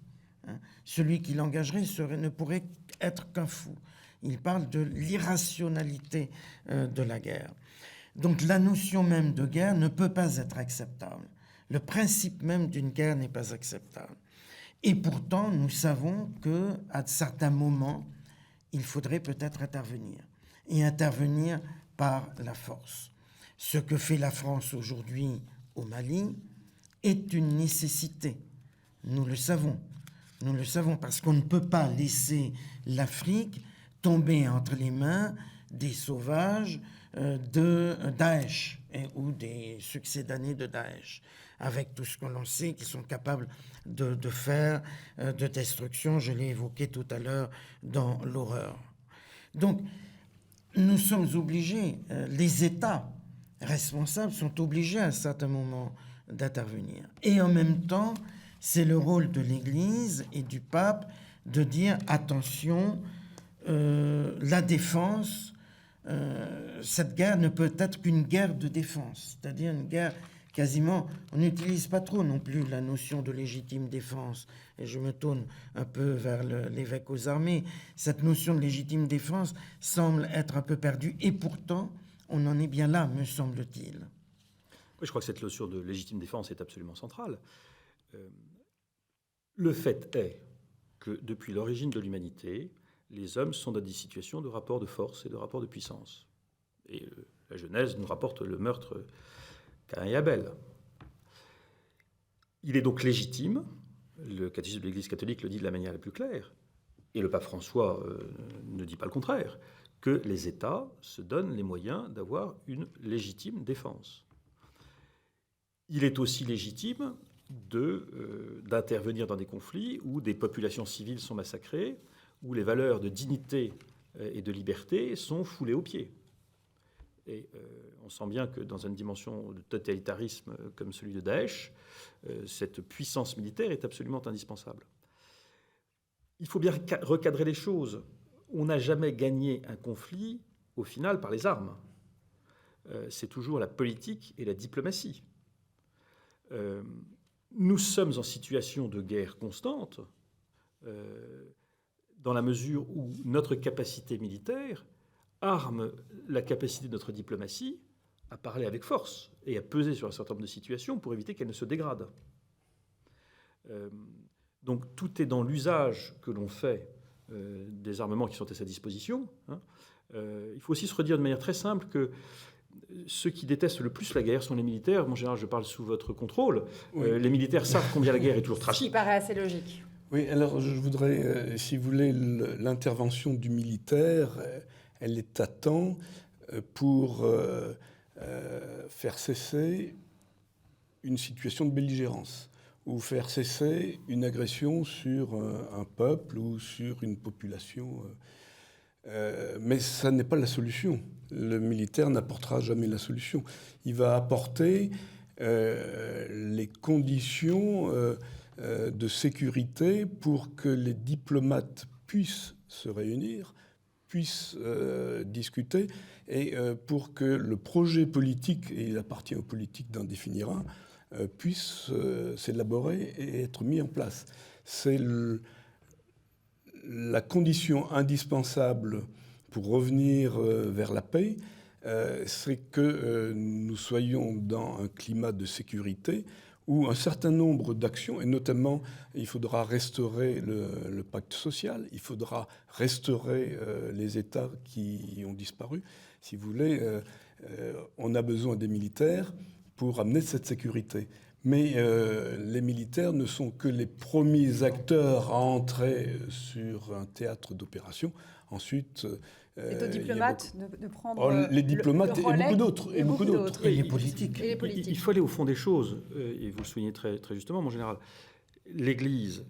Celui qui l'engagerait ne pourrait être qu'un fou. Il parle de l'irrationalité de la guerre. Donc la notion même de guerre ne peut pas être acceptable. Le principe même d'une guerre n'est pas acceptable. Et pourtant, nous savons qu'à certains moments, il faudrait peut-être intervenir. Et intervenir par la force. Ce que fait la France aujourd'hui au Mali est une nécessité. Nous le savons. Nous le savons parce qu'on ne peut pas laisser l'Afrique tomber entre les mains des sauvages de Daesh ou des succédanés de Daesh, avec tout ce que l'on sait qu'ils sont capables de faire de destruction. Je l'ai évoqué tout à l'heure dans l'horreur. Donc, nous sommes obligés, les États responsables sont obligés à un certain moment d'intervenir. Et en même temps, c'est le rôle de l'Église et du pape de dire attention, la défense, cette guerre ne peut être qu'une guerre de défense, c'est-à-dire une guerre quasiment, on n'utilise pas trop non plus la notion de légitime défense, et je me tourne un peu vers l'évêque aux armées. Cette notion de légitime défense semble être un peu perdue, et pourtant, on en est bien là, me semble-t-il. Oui, je crois que cette notion de légitime défense est absolument centrale. Le fait est que depuis l'origine de l'humanité, les hommes sont dans des situations de rapport de force et de rapport de puissance. Et la Genèse nous rapporte le meurtre Caïn et Abel. Il est donc légitime, le catéchisme de l'Église catholique le dit de la manière la plus claire, et le pape François ne dit pas le contraire, que les États se donnent les moyens d'avoir une légitime défense. Il est aussi légitime d'intervenir dans des conflits où des populations civiles sont massacrées, où les valeurs de dignité et de liberté sont foulées aux pieds. Et on sent bien que dans une dimension de totalitarisme comme celui de Daesh, cette puissance militaire est absolument indispensable. Il faut bien recadrer les choses. On n'a jamais gagné un conflit, au final, par les armes. C'est toujours la politique et la diplomatie. Nous sommes en situation de guerre constante, dans la mesure où notre capacité militaire arme la capacité de notre diplomatie à parler avec force et à peser sur un certain nombre de situations pour éviter qu'elles ne se dégradent. Donc tout est dans l'usage que l'on fait des armements qui sont à sa disposition. Il faut aussi se redire de manière très simple que ceux qui détestent le plus la guerre sont les militaires. Mon général, je parle sous votre contrôle. Oui. Les militaires savent combien la guerre est toujours tragique. Ce qui paraît assez logique. Oui, alors je voudrais, si vous voulez, l'intervention du militaire, elle est à temps pour faire cesser une situation de belligérance ou faire cesser une agression sur un peuple ou sur une population. Mais ça n'est pas la solution. Le militaire n'apportera jamais la solution. Il va apporter les conditions de sécurité pour que les diplomates puissent se réunir, puissent discuter, et pour que le projet politique, et il appartient aux politiques d'en définir un, puisse s'élaborer et être mis en place. C'est la condition indispensable pour revenir vers la paix, c'est que nous soyons dans un climat de sécurité où un certain nombre d'actions, et notamment il faudra restaurer le pacte social, il faudra restaurer les États qui ont disparu. Si vous voulez, on a besoin des militaires pour amener cette sécurité. Mais les militaires ne sont que les premiers acteurs à entrer sur un théâtre d'opération. Ensuite, c'est aux diplomates de prendre les diplomates le relais, et beaucoup d'autres. Et les politiques. Il faut aller au fond des choses, et vous le soulignez très, très justement, mon général. L'Église,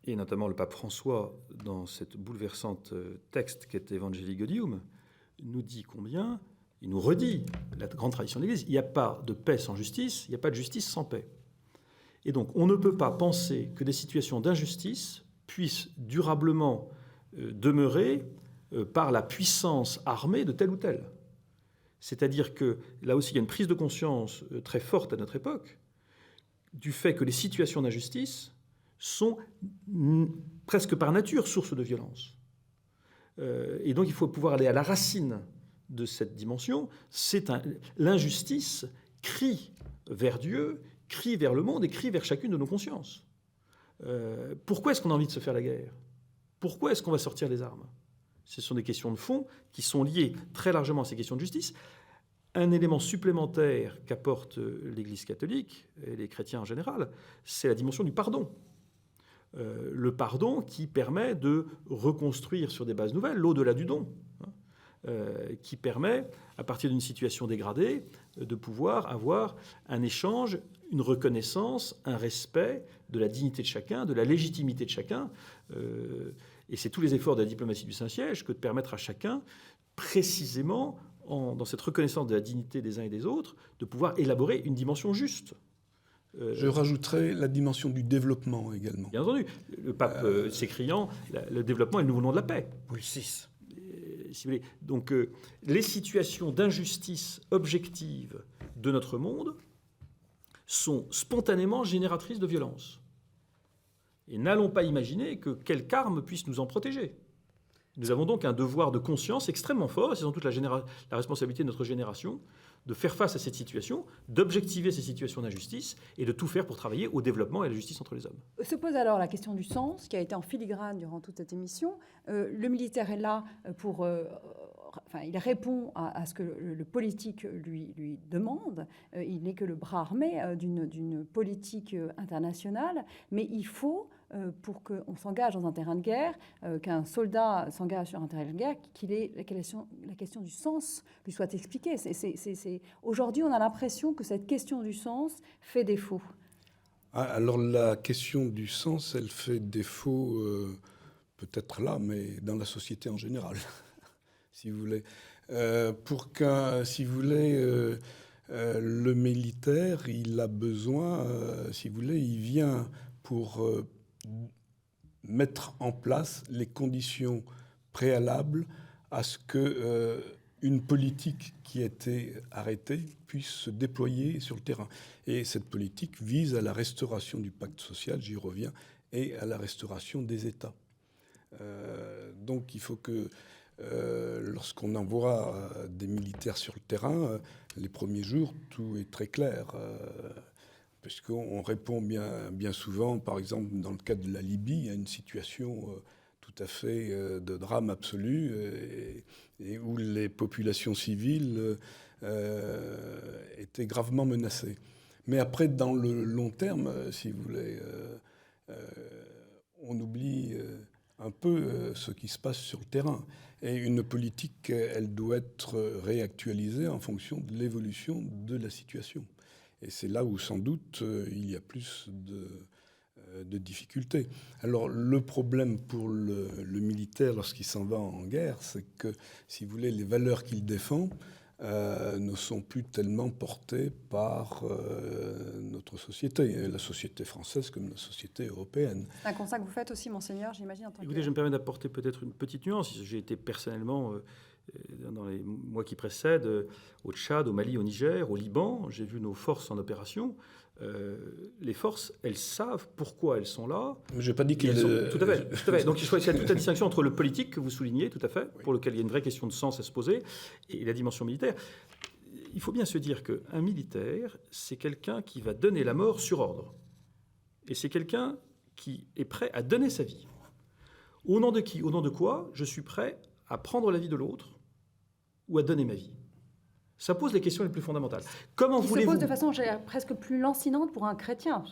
et notamment le pape François, dans cette bouleversante texte qu'est Evangelii Gaudium, nous dit combien, il nous redit la grande tradition de l'Église, il n'y a pas de paix sans justice, il n'y a pas de justice sans paix. Et donc, on ne peut pas penser que des situations d'injustice puissent durablement demeurer par la puissance armée de tel ou tel. C'est-à-dire que, là aussi, il y a une prise de conscience très forte à notre époque du fait que les situations d'injustice sont presque par nature source de violence. Et donc, il faut pouvoir aller à la racine de cette dimension. L'injustice crie vers Dieu, crie vers le monde et crie vers chacune de nos consciences. Pourquoi est-ce qu'on a envie de se faire la guerre? Pourquoi est-ce qu'on va sortir les armes? Ce sont des questions de fond qui sont liées très largement à ces questions de justice. Un élément supplémentaire qu'apporte l'Église catholique, et les chrétiens en général, c'est la dimension du pardon. Le pardon qui permet de reconstruire sur des bases nouvelles, l'au-delà du don, qui permet, à partir d'une situation dégradée, de pouvoir avoir un échange, une reconnaissance, un respect de la dignité de chacun, de la légitimité de chacun. Et c'est tous les efforts de la diplomatie du Saint-Siège que de permettre à chacun, précisément, dans cette reconnaissance de la dignité des uns et des autres, de pouvoir élaborer une dimension juste. Je rajouterais la dimension du développement également. Bien entendu. Le pape s'écriant, le développement est le nouveau nom de la paix. Paul VI. Si vous voulez. Donc, les situations d'injustice objective de notre monde sont spontanément génératrices de violence. Et n'allons pas imaginer que quelque arme puisse nous en protéger. Nous avons donc un devoir de conscience extrêmement fort, et c'est sans doute la responsabilité de notre génération, de faire face à cette situation, d'objectiver ces situations d'injustice et de tout faire pour travailler au développement et à la justice entre les hommes. Se pose alors la question du sens, qui a été en filigrane durant toute cette émission. Le militaire est là pour... il répond à ce que le politique lui demande. Il n'est que le bras armé d'une politique internationale, mais il faut, pour qu'on s'engage dans un terrain de guerre, qu'un soldat s'engage sur un terrain de guerre, la question du sens lui soit expliquée. Aujourd'hui, on a l'impression que cette question du sens fait défaut. Alors la question du sens, elle fait défaut peut-être là, mais dans la société en général. Si vous voulez. Si vous voulez, le militaire, il a besoin, si vous voulez, il vient pour mettre en place les conditions préalables à ce que une politique qui a été arrêtée puisse se déployer sur le terrain. Et cette politique vise à la restauration du pacte social, j'y reviens, et à la restauration des États. Donc il faut que lorsqu'on envoie des militaires sur le terrain, les premiers jours, tout est très clair, puisqu'on répond bien souvent, par exemple, dans le cadre de la Libye, à une situation tout à fait de drame absolu, et où les populations civiles étaient gravement menacées. Mais après, dans le long terme, si vous voulez, on oublie un peu ce qui se passe sur le terrain. Et une politique, elle doit être réactualisée en fonction de l'évolution de la situation. Et c'est là où, sans doute, il y a plus de difficultés. Alors, le problème pour le militaire, lorsqu'il s'en va en guerre, c'est que, si vous voulez, les valeurs qu'il défend ne sont plus tellement portées par notre société, la société française comme la société européenne. C'est un constat que vous faites aussi, Monseigneur, j'imagine. Écoutez, je me permets d'apporter peut-être une petite nuance. J'ai été personnellement, dans les mois qui précèdent, au Tchad, au Mali, au Niger, au Liban. J'ai vu nos forces en opération. Les forces, elles savent pourquoi elles sont là. Mais je n'ai pas dit qu'elles... Tout à fait. Donc il faut essayer toute la distinction entre le politique que vous soulignez, tout à fait, oui, pour lequel il y a une vraie question de sens à se poser, et la dimension militaire. Il faut bien se dire qu'un militaire, c'est quelqu'un qui va donner la mort sur ordre. Et c'est quelqu'un qui est prêt à donner sa vie. Au nom de qui? Au nom de quoi je suis prêt à prendre la vie de l'autre ou à donner ma vie? Ça pose les questions les plus fondamentales. Comment voulez-vous... Ça se pose de façon presque plus lancinante pour un chrétien.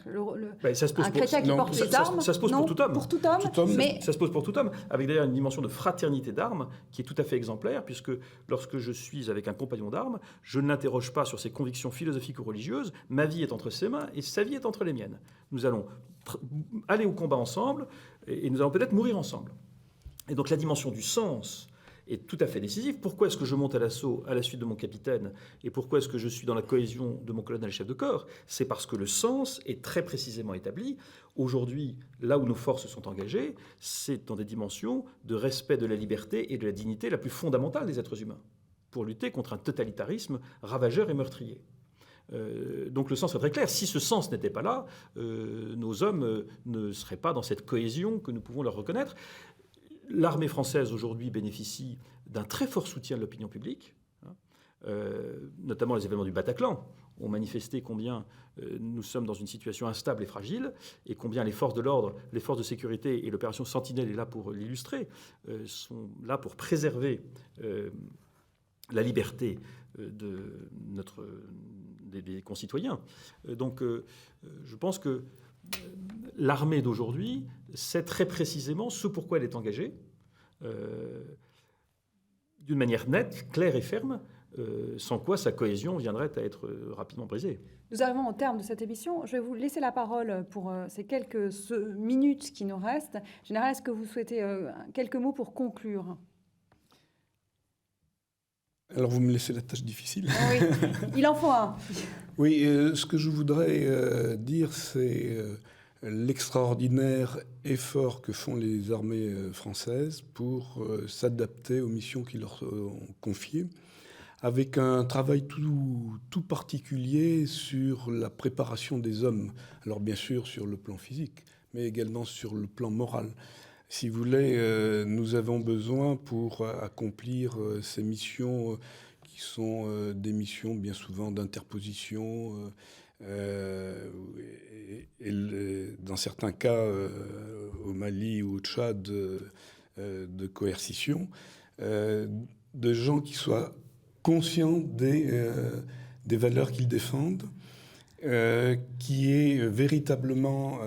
Ça se pose un chrétien qui porte les armes... Ça se pose pour tout homme. Pour tout homme, mais... Ça se pose pour tout homme, avec d'ailleurs une dimension de fraternité d'armes qui est tout à fait exemplaire, puisque lorsque je suis avec un compagnon d'armes, je ne l'interroge pas sur ses convictions philosophiques ou religieuses. Ma vie est entre ses mains et sa vie est entre les miennes. Nous allons aller au combat ensemble et nous allons peut-être mourir ensemble. Et donc la dimension du sens est tout à fait décisif. Pourquoi est-ce que je monte à l'assaut à la suite de mon capitaine et pourquoi est-ce que je suis dans la cohésion de mon colonel chef de corps? C'est parce que le sens est très précisément établi. Aujourd'hui, là où nos forces sont engagées, c'est dans des dimensions de respect de la liberté et de la dignité la plus fondamentale des êtres humains, pour lutter contre un totalitarisme ravageur et meurtrier. Donc le sens est très clair. Si ce sens n'était pas là, nos hommes ne seraient pas dans cette cohésion que nous pouvons leur reconnaître. L'armée française aujourd'hui bénéficie d'un très fort soutien de l'opinion publique, notamment les événements du Bataclan ont manifesté combien nous sommes dans une situation instable et fragile, et combien les forces de l'ordre, les forces de sécurité et l'opération Sentinelle est là pour l'illustrer, sont là pour préserver la liberté des concitoyens. Donc je pense que l'armée d'aujourd'hui sait très précisément ce pourquoi elle est engagée, d'une manière nette, claire et ferme, sans quoi sa cohésion viendrait à être rapidement brisée. Nous arrivons au terme de cette émission. Je vais vous laisser la parole pour ces quelques minutes qui nous restent. Général, est-ce que vous souhaitez quelques mots pour conclure ? Alors, vous me laissez la tâche difficile. Oui, il en faut un. Oui, ce que je voudrais dire, c'est l'extraordinaire effort que font les armées françaises pour s'adapter aux missions qui leur sont confiées, avec un travail tout particulier sur la préparation des hommes. Alors, bien sûr, sur le plan physique, mais également sur le plan moral. Si vous voulez, nous avons besoin pour accomplir ces missions qui sont des missions bien souvent d'interposition et dans certains cas au Mali ou au Tchad de coercition, de gens qui soient conscients des valeurs qu'ils défendent, qui aient véritablement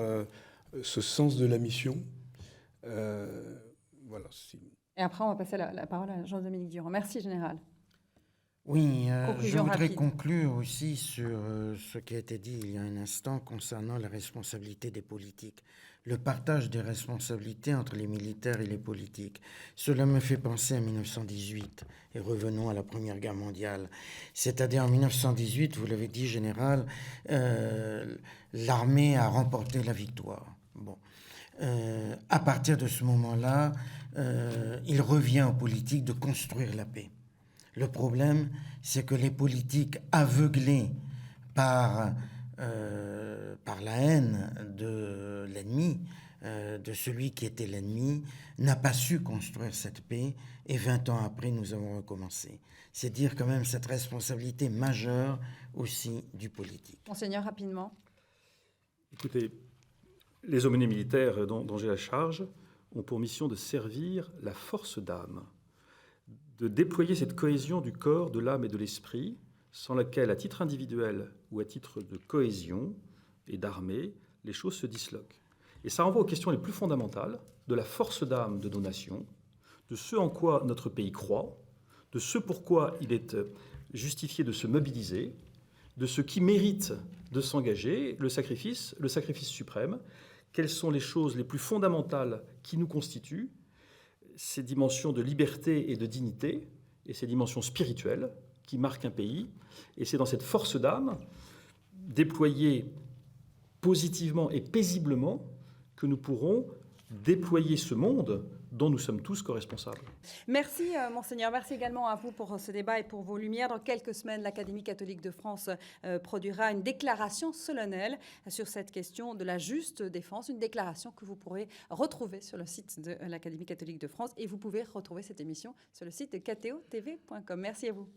ce sens de la mission. Voilà. Et après, on va passer la parole à Jean-Dominique Durand. Merci, Général. Oui, je voudrais rapide. conclure aussi sur ce qui a été dit il y a un instant concernant la responsabilité des politiques, le partage des responsabilités entre les militaires et les politiques. Cela me fait penser à 1918, et revenons à la Première Guerre mondiale. C'est-à-dire en 1918, vous l'avez dit, Général, l'armée a remporté la victoire. Bon. À partir de ce moment-là, il revient aux politiques de construire la paix. Le problème, c'est que les politiques aveuglés par la haine de l'ennemi, de celui qui était l'ennemi, n'a pas su construire cette paix, et 20 ans après, nous avons recommencé. C'est dire quand même cette responsabilité majeure aussi du politique. Monseigneur, rapidement. Écoutez, les aumôniers militaires dont j'ai la charge ont pour mission de servir la force d'âme, de déployer cette cohésion du corps, de l'âme et de l'esprit, sans laquelle, à titre individuel ou à titre de cohésion et d'armée, les choses se disloquent. Et ça renvoie aux questions les plus fondamentales de la force d'âme de nos nations, de ce en quoi notre pays croit, de ce pourquoi il est justifié de se mobiliser, de ce qui mérite de s'engager, le sacrifice suprême. Quelles sont les choses les plus fondamentales qui nous constituent, ces dimensions de liberté et de dignité, et ces dimensions spirituelles qui marquent un pays. Et c'est dans cette force d'âme, déployée positivement et paisiblement, que nous pourrons déployer ce monde dont nous sommes tous co-responsables. Merci, Monseigneur. Merci également à vous pour ce débat et pour vos lumières. Dans quelques semaines, l'Académie catholique de France produira une déclaration solennelle sur cette question de la juste défense, une déclaration que vous pourrez retrouver sur le site de l'Académie catholique de France, et vous pouvez retrouver cette émission sur le site de kto-tv.com. Merci à vous.